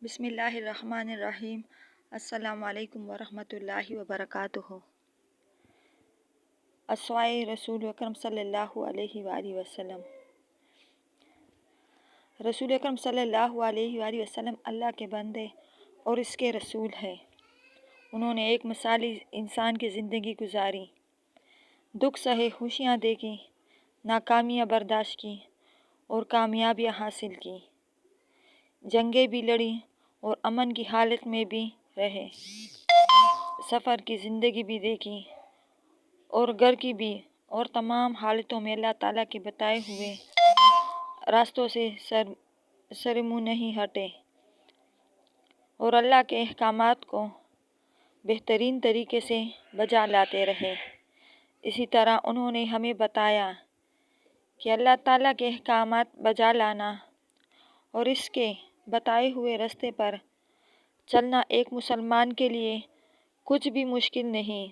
بسم اللہ الرحمن الرحیم۔ السلام علیکم ورحمۃ اللہ وبرکاتہ۔ اسوائے رسول اکرم صلی اللہ علیہ وآلہ وسلم۔ رسول اکرم صلی اللہ علیہ وآلہ وسلم اللہ کے بندے اور اس کے رسول ہیں۔ انہوں نے ایک مثالی انسان کی زندگی گزاری، دکھ سہے، خوشیاں دیکھی، ناکامیاں برداشت کی اور کامیابیاں حاصل کی، جنگیں بھی لڑیں اور امن کی حالت میں بھی رہے، سفر کی زندگی بھی دیکھی اور گھر کی بھی، اور تمام حالتوں میں اللہ تعالیٰ کے بتائے ہوئے راستوں سے سرمنہ نہیں ہٹے اور اللہ کے احکامات کو بہترین طریقے سے بجا لاتے رہے۔ اسی طرح انہوں نے ہمیں بتایا کہ اللہ تعالیٰ کے احکامات بجا لانا اور اس کے بتائے ہوئے راستے پر چلنا ایک مسلمان کے لیے کچھ بھی مشکل نہیں۔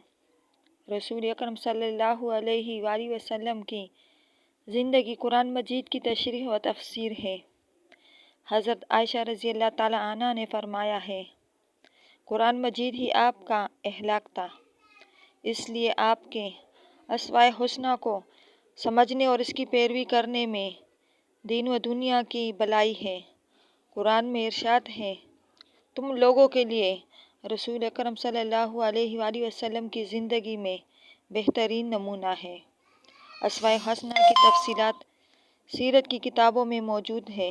رسول اکرم صلی اللہ علیہ وآلہ وسلم کی زندگی قرآن مجید کی تشریح و تفسیر ہے۔ حضرت عائشہ رضی اللہ تعالیٰ عنہا نے فرمایا ہے، قرآن مجید ہی آپ کا اخلاق تھا، اس لیے آپ کے اسوائے حسنہ کو سمجھنے اور اس کی پیروی کرنے میں دین و دنیا کی بھلائی ہے۔ قرآن میں ارشاد ہے، تم لوگوں کے لیے رسول اکرم صلی اللہ علیہ وآلہ وسلم کی زندگی میں بہترین نمونہ ہے۔ اسوائے حسنہ کی تفصیلات سیرت کی کتابوں میں موجود ہے،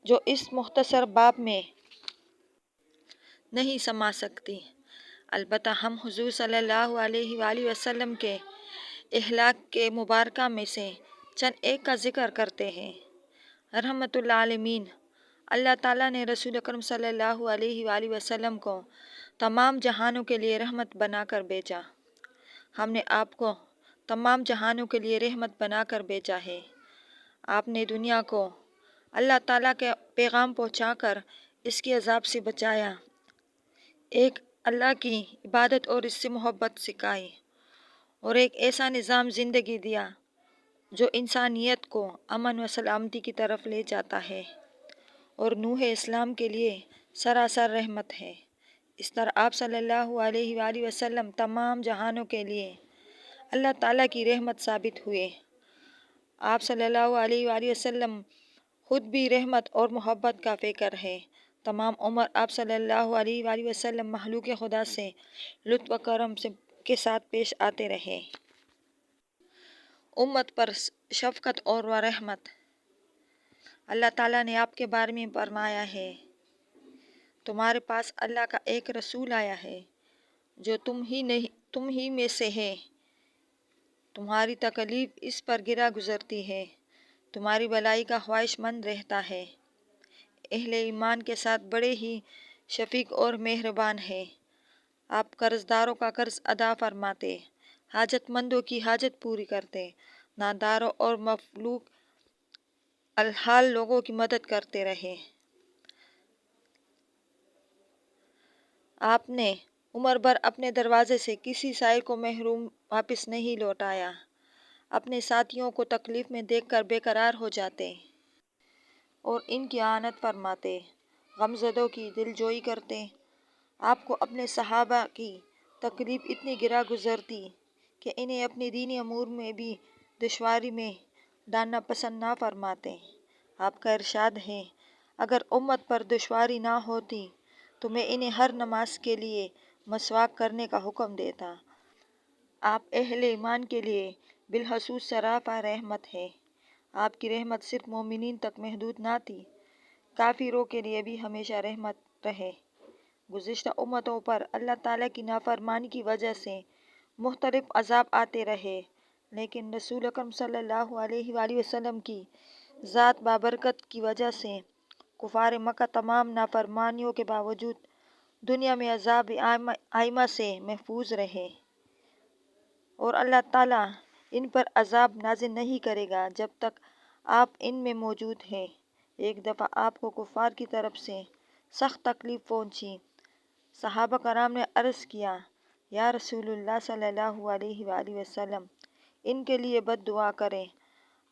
جو اس مختصر باب میں نہیں سما سکتی۔ البتہ ہم حضور صلی اللہ علیہ وآلہ وسلم کے اخلاق کے مبارکہ میں سے چند ایک کا ذکر کرتے ہیں۔ رحمت للعالمین، اللہ تعالیٰ نے رسول اکرم صلی اللہ علیہ وآلہ وسلم کو تمام جہانوں کے لیے رحمت بنا کر بھیجا۔ ہم نے آپ کو تمام جہانوں کے لیے رحمت بنا کر بھیجا ہے۔ آپ نے دنیا کو اللہ تعالیٰ کا پیغام پہنچا کر اس کے عذاب سے بچایا، ایک اللہ کی عبادت اور اس سے محبت سکھائی، اور ایک ایسا نظام زندگی دیا جو انسانیت کو امن و سلامتی کی طرف لے جاتا ہے اور نوح اسلام کے لیے سراسر رحمت ہے۔ اس طرح آپ صلی اللہ علیہ وآلہ وسلم تمام جہانوں کے لیے اللہ تعالیٰ کی رحمت ثابت ہوئے۔ آپ صلی اللہ علیہ وآلہ وسلم خود بھی رحمت اور محبت کا فکر ہے۔ تمام عمر آپ صلی اللہ علیہ وآلہ وسلم مخلوق خدا سے لطف و کرم کے ساتھ پیش آتے رہے۔ امت پر شفقت اور رحمت۔ اللہ تعالیٰ نے آپ کے بارے میں فرمایا ہے، تمہارے پاس اللہ کا ایک رسول آیا ہے جو تم ہی میں سے ہے، تمہاری تکلیف اس پر گرا گزرتی ہے، تمہاری بھلائی کا خواہش مند رہتا ہے، اہل ایمان کے ساتھ بڑے ہی شفیق اور مہربان ہے۔ آپ قرض داروں کا قرض ادا فرماتے، حاجت مندوں کی حاجت پوری کرتے، ناداروں اور مفلوک الحال لوگوں کی مدد کرتے رہے۔ آپ نے عمر بھر اپنے دروازے سے کسی سائل کو محروم واپس نہیں لوٹایا۔ اپنے ساتھیوں کو تکلیف میں دیکھ کر بے قرار ہو جاتے اور ان کی اعانت فرماتے، غمزدوں کی دلجوئی کرتے۔ آپ کو اپنے صحابہ کی تکلیف اتنی گرا گزرتی کہ انہیں اپنے دینی امور میں بھی دشواری میں ڈالنا پسند نہ فرماتے۔ آپ کا ارشاد ہے، اگر امت پر دشواری نہ ہوتی تو میں انہیں ہر نماز کے لیے مسواک کرنے کا حکم دیتا۔ آپ اہل ایمان کے لیے بالخصوص سراپا رحمت ہے۔ آپ کی رحمت صرف مومنین تک محدود نہ تھی، کافروں کے لیے بھی ہمیشہ رحمت رہے۔ گزشتہ امتوں پر اللہ تعالیٰ کی نافرمانی کی وجہ سے مختلف عذاب آتے رہے، لیکن رسول اکرم صلی اللہ علیہ وآلہ وسلم کی ذات بابرکت کی وجہ سے کفار مکہ تمام نافرمانیوں کے باوجود دنیا میں عذاب آئمہ سے محفوظ رہے، اور اللہ تعالیٰ ان پر عذاب نازل نہیں کرے گا جب تک آپ ان میں موجود ہیں۔ ایک دفعہ آپ کو کفار کی طرف سے سخت تکلیف پہنچی۔ صحابہ کرام نے عرض کیا، یا رسول اللہ صلی اللہ علیہ وآلہ وسلم، ان کے لیے بد دعا کریں۔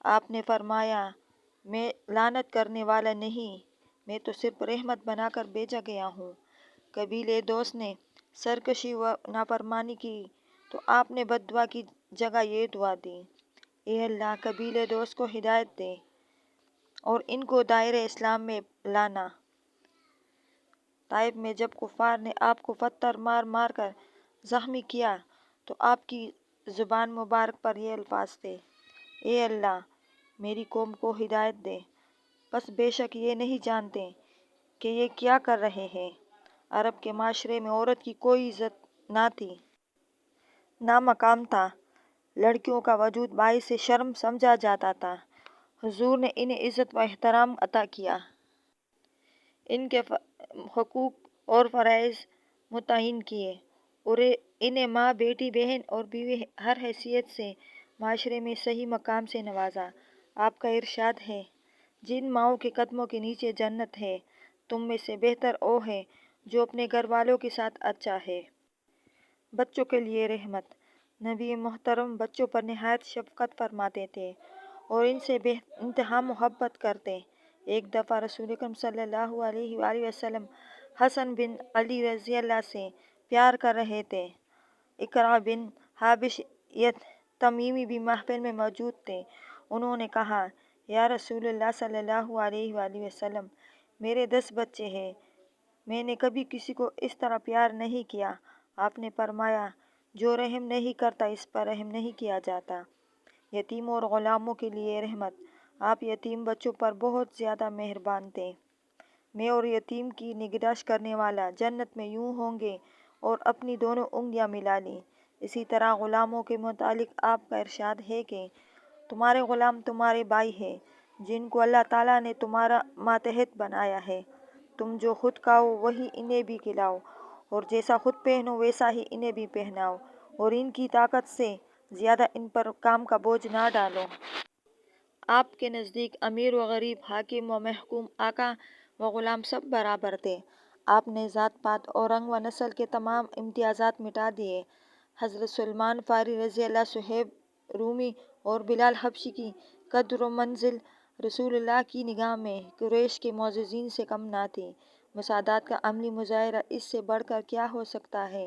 آپ نے فرمایا، میں لعنت کرنے والا نہیں، میں تو صرف رحمت بنا کر بھیجا گیا ہوں۔ قبیلے دوست نے سرکشی و نافرمانی کی تو آپ نے بد دعا کی جگہ یہ دعا دی، اے اللہ قبیلے دوست کو ہدایت دے اور ان کو دائرۂ اسلام میں لانا۔ طائف میں جب کفار نے آپ کو پتھر مار مار کر زخمی کیا تو آپ کی زبان مبارک پر یہ الفاظ تھے، اے اللہ میری قوم کو ہدایت دے، بس بے شک یہ نہیں جانتے کہ یہ کیا کر رہے ہیں۔ عرب کے معاشرے میں عورت کی کوئی عزت نہ تھی، نہ مقام تھا، لڑکیوں کا وجود باعث شرم سمجھا جاتا تھا۔ حضور نے انہیں عزت و احترام عطا کیا، ان کے حقوق اور فرائض متعین کیے اور انہیں ماں، بیٹی، بہن اور بیوی ہر حیثیت سے معاشرے میں صحیح مقام سے نوازا۔ آپ کا ارشاد ہے، جن ماؤں کے قدموں کے نیچے جنت ہے، تم میں سے بہتر وہ ہے جو اپنے گھر والوں کے ساتھ اچھا ہے۔ بچوں کے لیے رحمت۔ نبی محترم بچوں پر نہایت شفقت فرماتے تھے اور ان سے بے انتہا محبت کرتے۔ ایک دفعہ رسول اکرم صلی اللہ علیہ وآلہ وسلم حسن بن علی رضی اللہ سے پیار کر رہے تھے۔ اقرا بن حابس تمیمی بھی محفل میں موجود تھے۔ انہوں نے کہا، یا رسول اللہ صلی اللہ علیہ وآلہ وسلم، میرے 10 بچے ہیں، میں نے کبھی کسی کو اس طرح پیار نہیں کیا۔ آپ نے فرمایا، جو رحم نہیں کرتا اس پر رحم نہیں کیا جاتا۔ یتیموں اور غلاموں کے لیے رحمت۔ آپ یتیم بچوں پر بہت زیادہ مہربان تھے۔ میں اور یتیم کی نگہداشت کرنے والا جنت میں یوں ہوں گے اور اپنی دونوں انگلیاں ملا لیں۔ اسی طرح غلاموں کے متعلق آپ کا ارشاد ہے کہ تمہارے غلام تمہارے بھائی ہیں، جن کو اللہ تعالیٰ نے تمہارا ماتحت بنایا ہے۔ تم جو خود کھاؤ وہی انہیں بھی کھلاؤ اور جیسا خود پہنو ویسا ہی انہیں بھی پہناؤ اور ان کی طاقت سے زیادہ ان پر کام کا بوجھ نہ ڈالو۔ آپ کے نزدیک امیر و غریب، حاکم و محکوم، آقا و غلام سب برابر تھے۔ آپ نے ذات پات اور رنگ و نسل کے تمام امتیازات مٹا دیے۔ حضرت سلمان فارسی رضی اللہ، صہیب رومی اور بلال حبشی کی قدر و منزل رسول اللہ کی نگاہ میں قریش کے معززین سے کم نہ تھی۔ مساعدات کا عملی مظاہرہ اس سے بڑھ کر کیا ہو سکتا ہے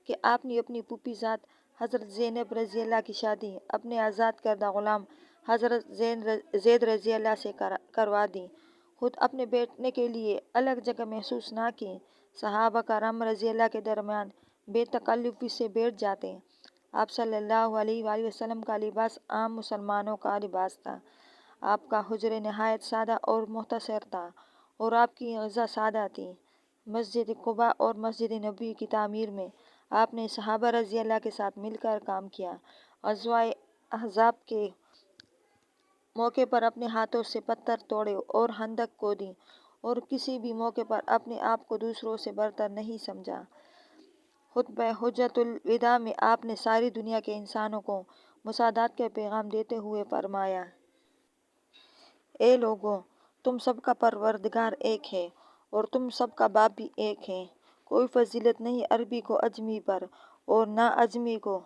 کہ آپ نے اپنی پھوپھی ذات حضرت زینب رضی اللہ کی شادی اپنے آزاد کردہ غلام حضرت زید رضی اللہ سے کروا دی، خود اپنے بیٹھنے کے لیے الگ جگہ محسوس نہ کی۔ صحابہ کرام رضی اللہ کے درمیان بے تکلفی سے بیٹھ جاتے۔ آپ صلی اللہ علیہ وآلہ وسلم کا لباس عام مسلمانوں کا لباس تھا۔ آپ کا حجرہ نہایت سادہ اور مختصر تھا اور آپ کی غذا سادہ تھی۔ مسجد قباء اور مسجد نبوی کی تعمیر میں آپ نے صحابہ رضی اللہ کے ساتھ مل کر کام کیا۔ غزوہ احزاب کے موقع پر اپنے ہاتھوں سے پتھر توڑے اور خندق کھودی اور کسی بھی موقع پر اپنے آپ کو دوسروں سے برتر نہیں سمجھا۔ خطبہ حجۃ الوداع میں آپ نے ساری دنیا کے انسانوں کو مساعدت کا پیغام دیتے ہوئے فرمایا، اے لوگو، تم سب کا پروردگار ایک ہے اور تم سب کا باپ بھی ایک ہے۔ کوئی فضیلت نہیں عربی کو اجمی پر اور نہ اجمی کو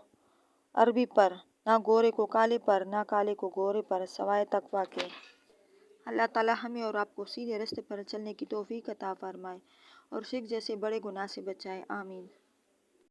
عربی پر، نہ گورے کو کالے پر، نہ کالے کو گورے پر، سوائے تقویٰ کے۔ اللہ تعالیٰ ہمیں اور آپ کو سیدھے راستے پر چلنے کی توفیق عطا فرمائے اور شرک جیسے بڑے گناہ سے بچائے، آمین۔